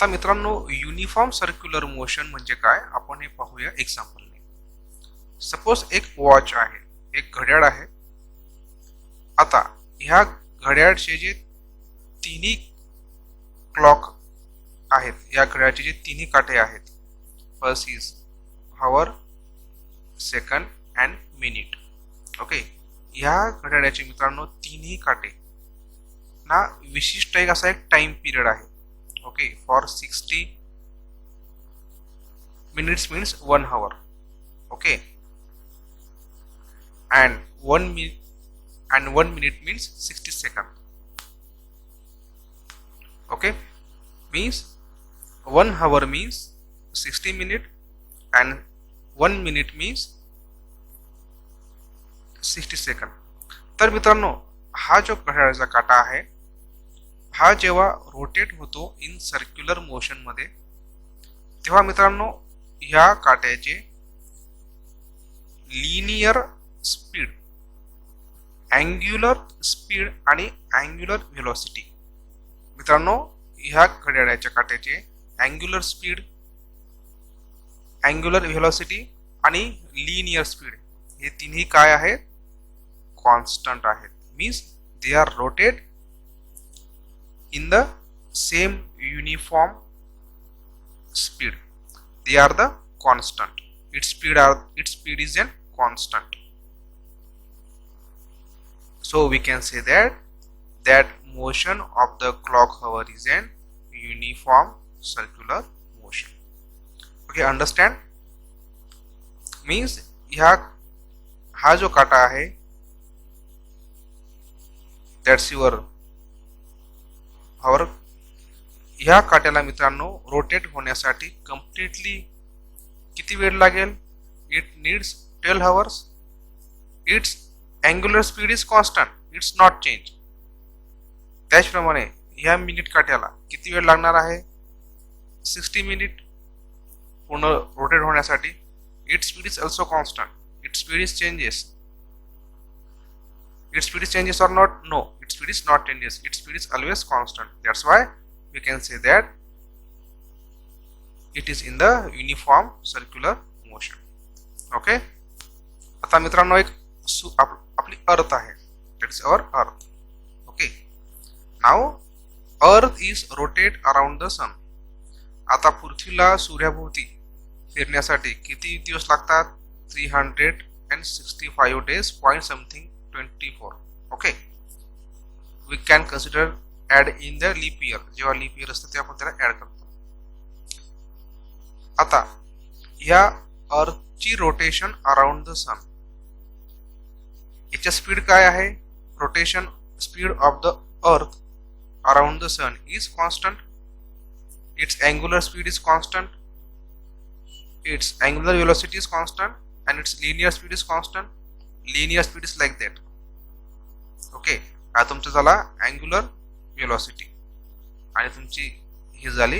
आता मित्रांनो, uniform circular motion म्हणजे काय आपण हे पाहूया एक्झाम्पलने. सपोज एक वॉच आहे, एक घड्याळ आहे. आता ह्या घड्याळचे जे तिन्ही क्लॉक आहेत, या घड्याळचे जे तिन्ही काटे आहेत, first is hover, second and minute. Okay, ह्या घड्याळाचे मित्रांनो तिन्ही काटे ना विशिष्ट एक असा एक टाइम पिरियड आहे. Okay, for 60 minutes means 1 hour. Okay, and 1 minute means 60 seconds. Okay, means 1 hour means 60 minutes and 1 minute means 60 seconds. तर मित्रांनो, हा जो घड्याळाचा काटा आहे, हा जेव्हा रोटेट होतो इन सर्क्युलर मोशन मध्ये, तेव्हा मित्रांनो ह्या काट्याचे लिनियर स्पीड, अँग्युलर स्पीड आणि अँग्युलर व्हेलॉसिटी, मित्रांनो ह्या घड्याळाच्या काट्याचे अँग्युलर स्पीड, अँग्युलर व्हेलॉसिटी आणि लिनियर स्पीड हे तिन्ही काय आहेत? कॉन्स्टंट आहेत. Means they are rotate in the same uniform speed. They are the constant. Its speed is a constant. So we can say that motion of the clock hour is an uniform circular motion. Okay, understand? Means हा जो काटा आहे, that's your hover, ह्या काट्याला मित्रांनो rotate होण्यासाठी completely किती वेळ लागेल? It needs 12 hours. It's angular speed is constant, it's not change. त्याचप्रमाणे ह्या मिनिट काट्याला किती वेळ लागणार आहे? 60 मिनिट पूर्ण रोटेट होण्यासाठी. Its speed is also constant, its speed is changes. Its speed is changes or not? No, its speed is not changes. Its speed is always constant. That's why we can say that it is in the uniform circular motion. Okay. आता मित्रांनो एक आपली अर्थ आहे, that is our earth. Okay. Now earth is rotate around the sun. आता पृथ्वीला सूर्याभोवती फिरण्यासाठी किती दिवस लागतात? 365 days point something 24. Okay, we can consider add in the leap year. जेव्हा leap year असते तेव्हा आपण त्याला ऍड करतो. आता या अर्थची रोटेशन अराउंड द सन, याची स्पीड काय आहे? Rotation speed of the earth around the sun is constant. Its angular speed is constant, its angular velocity is constant and its linear speed is constant. Linear speed is like that. Okay, हा तुमचा झाला angular velocity आणि तुमची ही झाली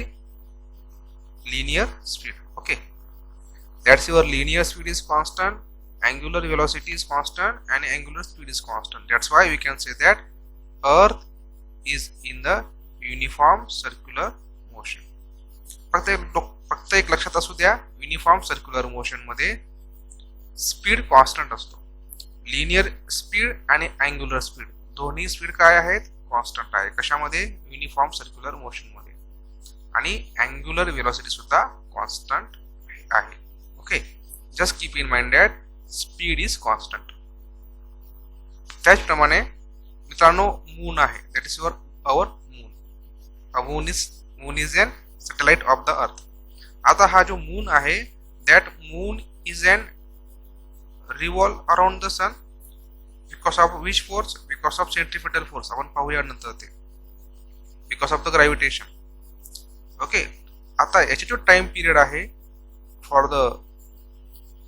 linear speed. Okay, that's your linear speed is constant, angular velocity is constant आणि angular speed is constant. That's why we can say that earth is in the uniform circular motion. फक्त एक लक्षात असू द्या, युनिफॉर्म सर्क्युलर मोशन मध्ये speed constant असतो. Linear speed आणि angular speed दोन्ही स्पीड काय आहेत? कॉन्स्टंट आहे. कशामध्ये? युनिफॉर्म सर्क्युलर मोशन मध्ये. आणि अँग्युलर व्हेलॉसिटी सुद्धा कॉन्स्टंट आहे. Okay, just keep in mind that speed is constant. त्याचप्रमाणे मित्रांनो मून आहे, that is our moon. Moon is an satellite of the अर्थ. आता हा जो मून आहे, that moon is an revolve around the sun because of which force? Because of centripetal force. आपण पाहूया नंतर ते. Because of the gravitation. Okay, आता याची जो टाइम पिरियड आहे for the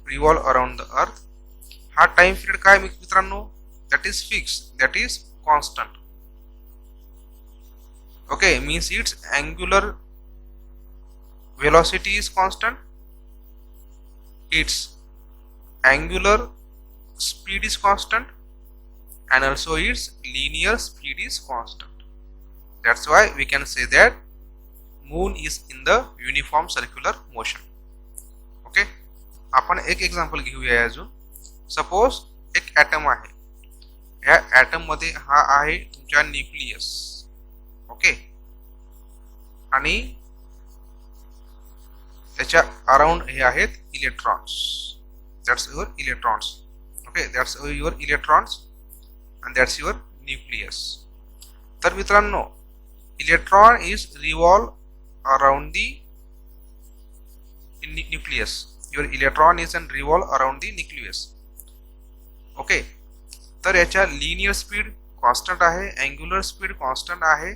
revolve around the earth, हा टाइम पिरियड काय मित्रांनो? that is fixed, that is constant. Okay, means its angular velocity is constant, its angular speed is constant, and also its linear speed is constant. That's why we can say that moon is in the uniform circular motion. Okay, आपण एक example घेऊया अजून. Suppose एक atom आहे. ह्या atom मध्ये हा आहे तुमच्या न्यूक्लियस. ओके, आणि त्याच्या अराउंड हे आहेत electrons. That's your electrons. Okay, that's your electrons and that's your nucleus. तर मित्रांनो, electron is revolve around the nucleus. Your electron is and revolve around the nucleus. Okay, तर याच्या लिनियर स्पीड कॉन्स्टंट आहे, angular speed constant आहे.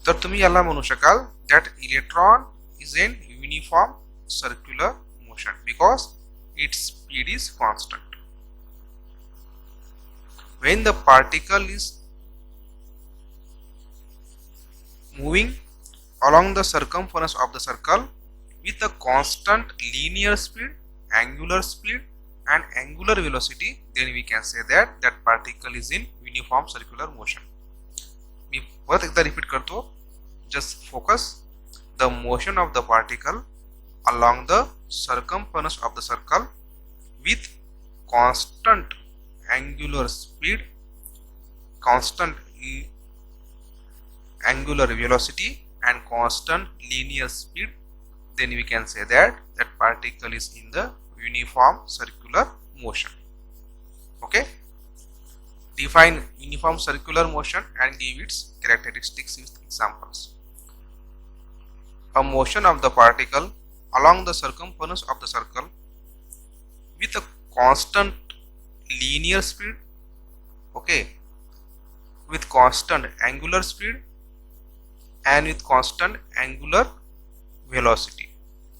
तर तुम्ही याला म्हणू शकाल that electron is in uniform circular motion because its speed is constant. When the particle is moving along the circumference of the circle with a constant linear speed, angular speed and angular velocity, then we can say that that particle is in uniform circular motion. मी परत एकदा repeat करतो. just focus the motion of the particle along the circumference of the circle with constant angular speed, constant angular velocity and constant linear speed, then we can say that that particle is in the uniform circular motion. Okay, define uniform circular motion and give its characteristics with examples. A motion of the particle along the circumference of the circle with a constant linear speed, okay, with constant angular speed and with constant angular velocity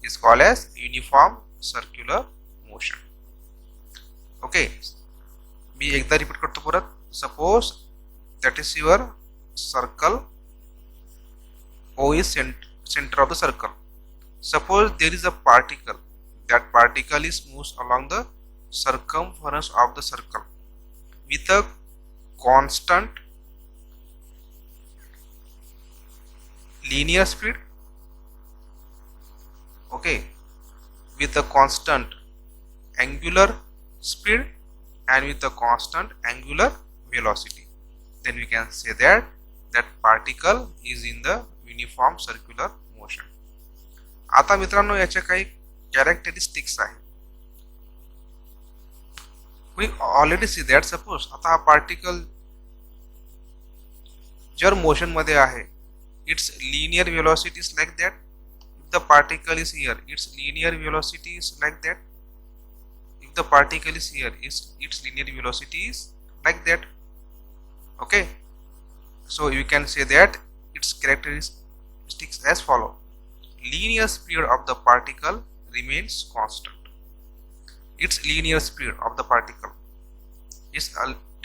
is called as uniform circular motion. Okay, मी एकदा repeat करतो परत. Suppose that is your circle, O is center of the circle. Suppose there is a particle, that particle is moves along the circumference of the circle with a constant linear speed, okay, with a constant angular speed and with a constant angular velocity, then we can say that that particle is in the uniform circular motion. आता मित्रांनो, याच्या काही characteristics आहेत. we already see that suppose आता हा particle जर motion मध्ये आहे, its linear velocity is like that. If the particle is here, its linear velocity is like that. If the particle is here, its linear velocity is like that. Okay, so you can say that its characteristics as follow. Linear speed of the particle remains constant. Its linear speed of the particle is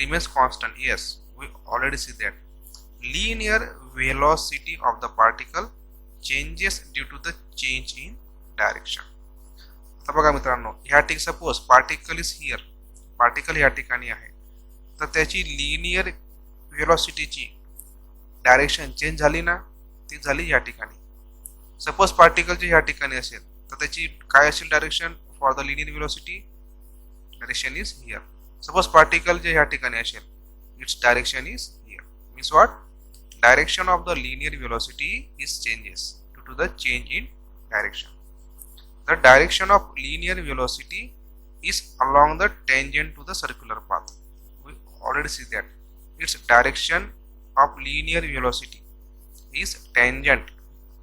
remains constant. Yes, we already see that. Linear velocity of the particle changes due to the change in direction. आता बघा मित्रांनो, ह्या ठिकाणी suppose particle is here, particle या ठिकाणी आहे, तर त्याची लिनियर वेलोसिटीची डायरेक्शन चेंज झाली ना, ती झाली या ठिकाणी. सपोज पार्टिकलची या ठिकाणी असेल तर त्याची काय असेल direction for the linear velocity, direction is here. Suppose particle जे या ठिकाणी असेल, its direction is here. Means what? Direction of the linear velocity is changes due to the change in direction. The direction of linear velocity is along the tangent to the circular path. We already see that its direction of linear velocity is tangent,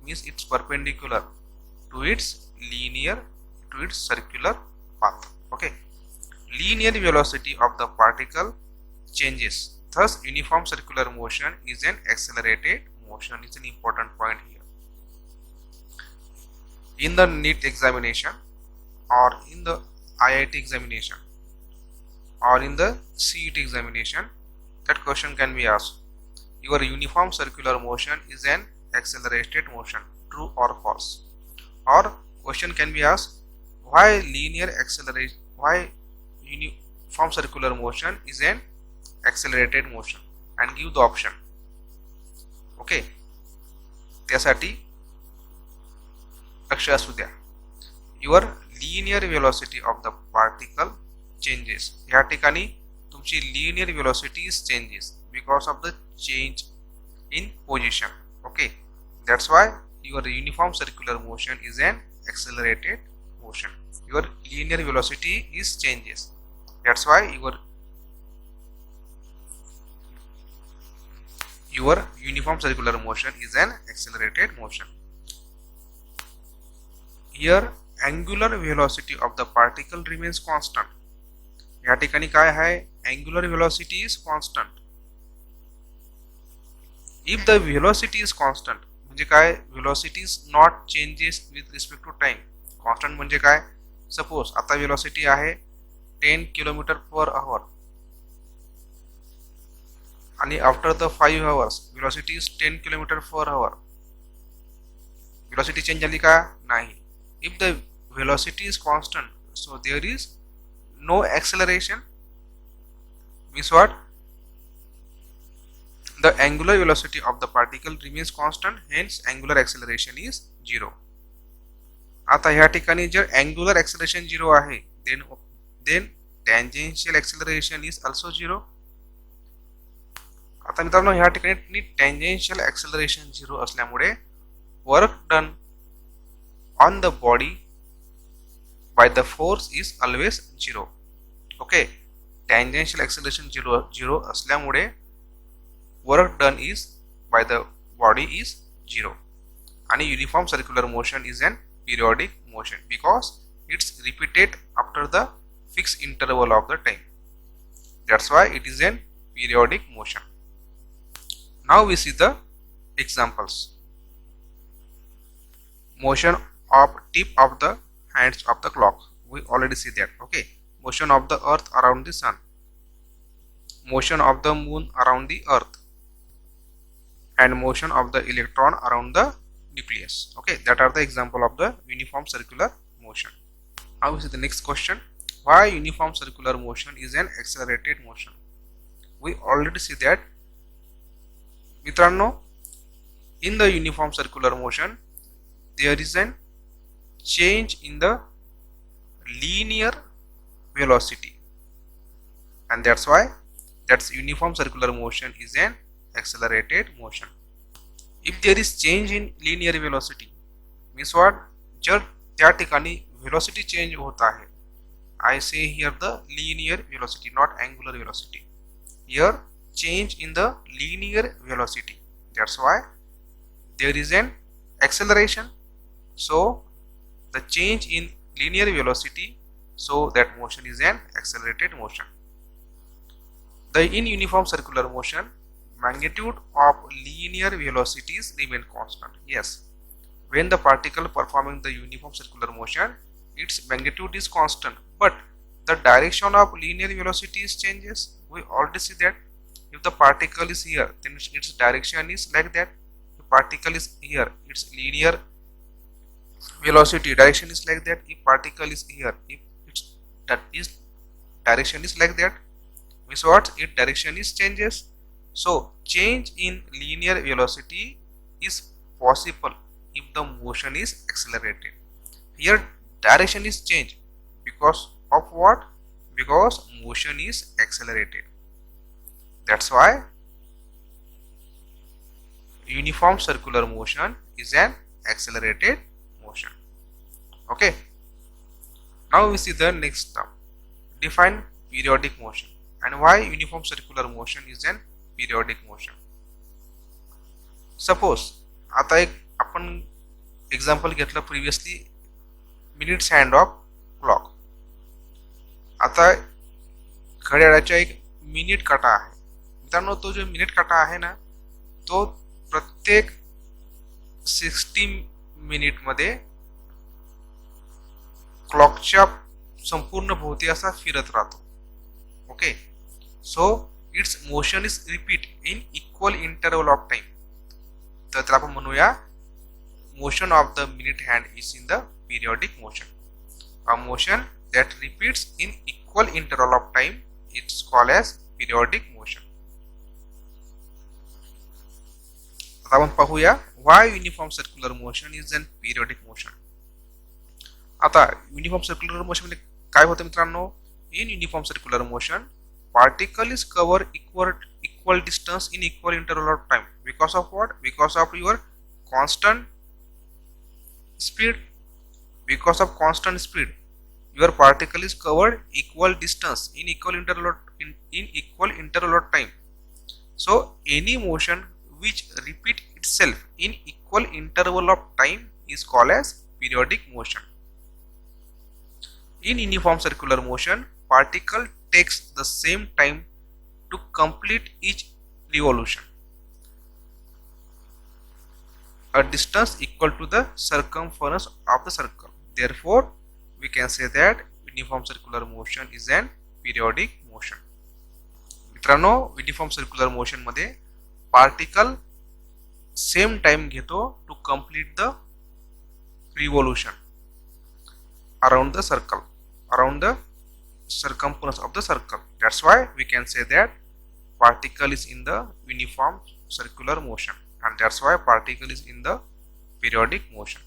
means it's perpendicular to its circular path. Okay, linear velocity of the particle changes. Thus, uniform circular motion is an accelerated motion. Is an important point here. In the NEET examination, or in the IIT examination, or in the CET examination, that question can be asked. Your uniform circular motion is an accelerated motion. True or false? Or question can be asked, why uniform circular motion is an accelerated motion, and give the option. Okay, त्यासाठी लक्ष असू द्या. Your linear velocity of the particle changes. या ठिकाणी तुमची linear velocity is changes because of the change in position. Okay, that's why your uniform circular motion is an accelerated motion. Your linear velocity is changes. That's why your uniform circular motion is an accelerated motion. Here angular velocity of the particle remains constant. या ठिकाणी काय आहे? angular velocity is constant. If the velocity is constant, म्हणजे काय? velocity is not changes with respect to time. constant म्हणजे काय? Suppose आता velocity आहे 10 किलोमीटर पर आवर आणि after the 5 hours velocity is 10 kilometre per hour. velocity change झाली का? नाही. if the velocity is constant, so there is no acceleration. means what? The angular velocity of the particle remains constant, hence angular acceleration is 0. आता ह्या ठिकाणी जर angular acceleration 0 आहे, then tangential acceleration is also 0. आता मित्रांनो ह्या ठिकाणी tangential acceleration 0 असल्यामुळे work done on the body by the force is always 0. okay, tangential acceleration 0 असल्यामुळे work done is by the body is 0. आणि uniform circular motion is an periodic motion because it's repeated after the fixed interval of the time. That's why it is an periodic motion. Now we see the examples. Motion of tip of the hands of the clock. We already see that. Okay. Motion of the earth around the sun. Motion of the moon around the earth. And motion of the electron around the nucleus. Okay, that are the example of the uniform circular motion. Now we see the next question. Why uniform circular motion is an accelerated motion? We already see that. मित्रांनो, in the uniform circular motion there is an change in the linear velocity, and that's why that's uniform circular motion is an accelerated motion. If there is change in linear velocity, means what? जर त्या ठिकाणी velocity change होता है, I say here the linear velocity, not angular velocity. Here change in the linear velocity. That's why there is an acceleration. So the change in linear velocity, so that motion is an accelerated motion. The in uniform circular motion, magnitude of linear velocities remain constant. Yes, when the particle performing the uniform circular motion, its magnitude is constant, but the direction of linear velocity changes. We already see that. If the particle is here, then its direction is like that. If particle is here, its linear velocity direction is like that. If particle is here, if its direction is like that, means what? Its direction is changes. So change in linear velocity is possible if the motion is accelerated. Here direction is changed because of what? Because motion is accelerated. That's why uniform circular motion is an accelerated motion. Okay. Now we see the next term. Define periodic motion and why uniform circular motion is an periodic motion. Suppose आता एक आपण example घेतलं previously, minutes hand of clock. आता घड्याळाचा एक minute काटा आहे. मित्रांनो, तो जो मिनिट काटा आहे ना, तो प्रत्येक 60 मिनिट मध्ये क्लॉकच्या संपूर्ण भोवती असा फिरत राहतो. Okay, so it's motion is repeat in equal interval of time. तर त्याला आपण म्हणूया motion of the minute hand is in the periodic motion. A motion that repeats in equal interval of time, it's called as periodic motion. आता आपण पाहूया why uniform circular motion is an periodic motion. आता uniform circular motion मध्ये काय होतं मित्रांनो, in uniform circular motion particle is cover equal distance in equal interval of time because of what? Because of your constant speed. Because of constant speed, your particle is covered equal distance in equal interval of time. So any motion which repeat itself in equal interval of time is called as periodic motion. In uniform circular motion, particle takes the same time to complete each revolution, a distance equal to the circumference of the circle. Therefore, we can say that uniform circular motion is an periodic motion. मित्रांनो, uniform circular motion मध्ये particle same time घेतो to complete the revolution around the circle, around the circumference of the circle. That's why we can say that particle is in the uniform circular motion, and that's why particle is in the periodic motion.